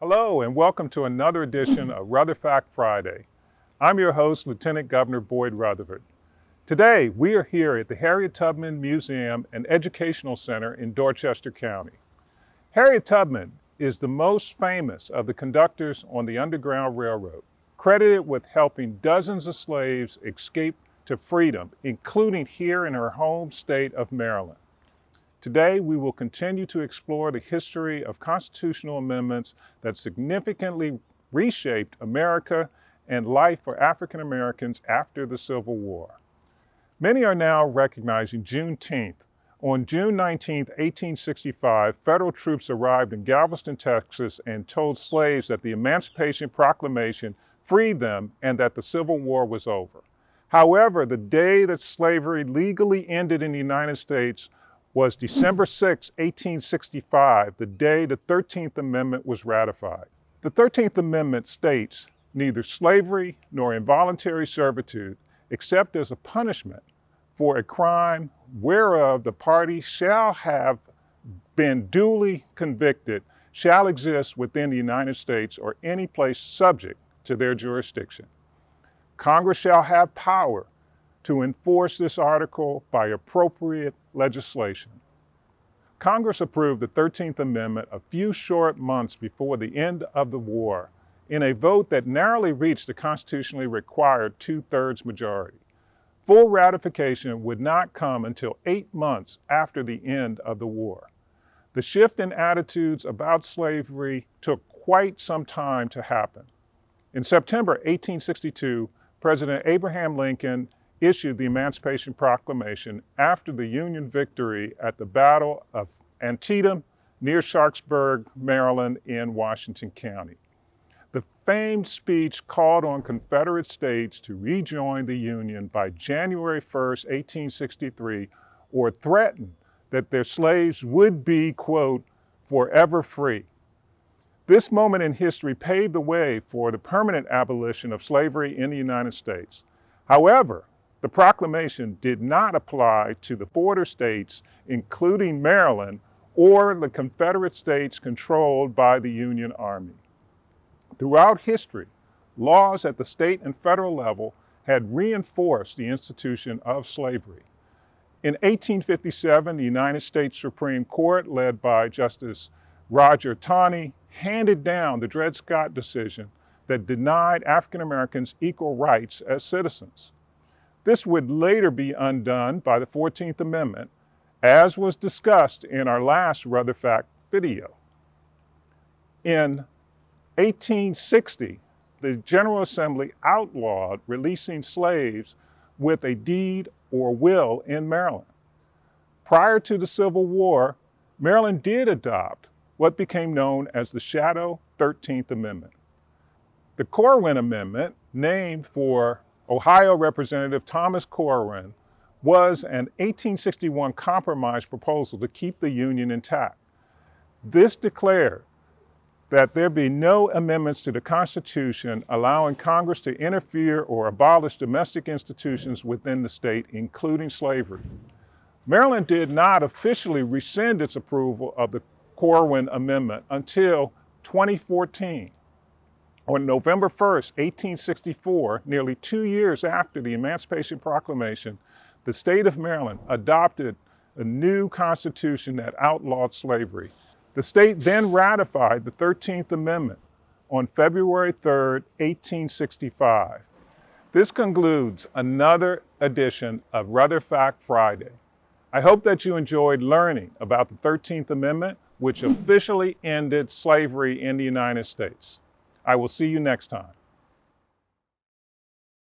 Hello and welcome to another edition of Rutherford Friday. I'm your host, Lieutenant Governor Boyd Rutherford. Today, we are here at the Harriet Tubman Museum and Educational Center in Dorchester County. Harriet Tubman is the most famous of the conductors on the Underground Railroad, credited with helping dozens of slaves escape to freedom, including here in her home state of Maryland. Today, we will continue to explore the history of constitutional amendments that significantly reshaped America and life for African Americans after the Civil War. Many are now recognizing Juneteenth. On June 19, 1865, federal troops arrived in Galveston, Texas, and told slaves that the Emancipation Proclamation freed them and that the Civil War was over. However, the day that slavery legally ended in the United States was December 6, 1865, the day the 13th Amendment was ratified. The 13th Amendment states neither slavery nor involuntary servitude, except as a punishment for a crime whereof the party shall have been duly convicted, shall exist within the United States or any place subject to their jurisdiction. Congress shall have power to enforce this article by appropriate legislation. Congress approved the 13th Amendment a few short months before the end of the war in a vote that narrowly reached the constitutionally required 2/3 majority. Full ratification would not come until 8 months after the end of the war. The shift in attitudes about slavery took quite some time to happen. In September 1862, President Abraham Lincoln issued the Emancipation Proclamation after the Union victory at the Battle of Antietam near Sharpsburg, Maryland, in Washington County. The famed speech called on Confederate states to rejoin the Union by January 1st, 1863, or threatened that their slaves would be, quote, forever free. This moment in history paved the way for the permanent abolition of slavery in the United States. However, the proclamation did not apply to the border states, including Maryland, or the Confederate states controlled by the Union Army. Throughout history, laws at the state and federal level had reinforced the institution of slavery. In 1857, the United States Supreme Court, led by Justice Roger Taney, handed down the Dred Scott decision that denied African Americans equal rights as citizens. This would later be undone by the 14th Amendment, as was discussed in our last Rutherford video. In 1860, the General Assembly outlawed releasing slaves with a deed or will in Maryland. Prior to the Civil War, Maryland did adopt what became known as the Shadow 13th Amendment. The Corwin Amendment, named for Ohio Representative Thomas Corwin, was an 1861 compromise proposal to keep the Union intact. This declared that there be no amendments to the Constitution allowing Congress to interfere or abolish domestic institutions within the state, including slavery. Maryland did not officially rescind its approval of the Corwin Amendment until 2014. On November 1st, 1864, nearly 2 years after the Emancipation Proclamation, the state of Maryland adopted a new constitution that outlawed slavery. The state then ratified the 13th Amendment on February 3rd, 1865. This concludes another edition of Rutherford Friday. I hope that you enjoyed learning about the 13th Amendment, which officially ended slavery in the United States. I will see you next time.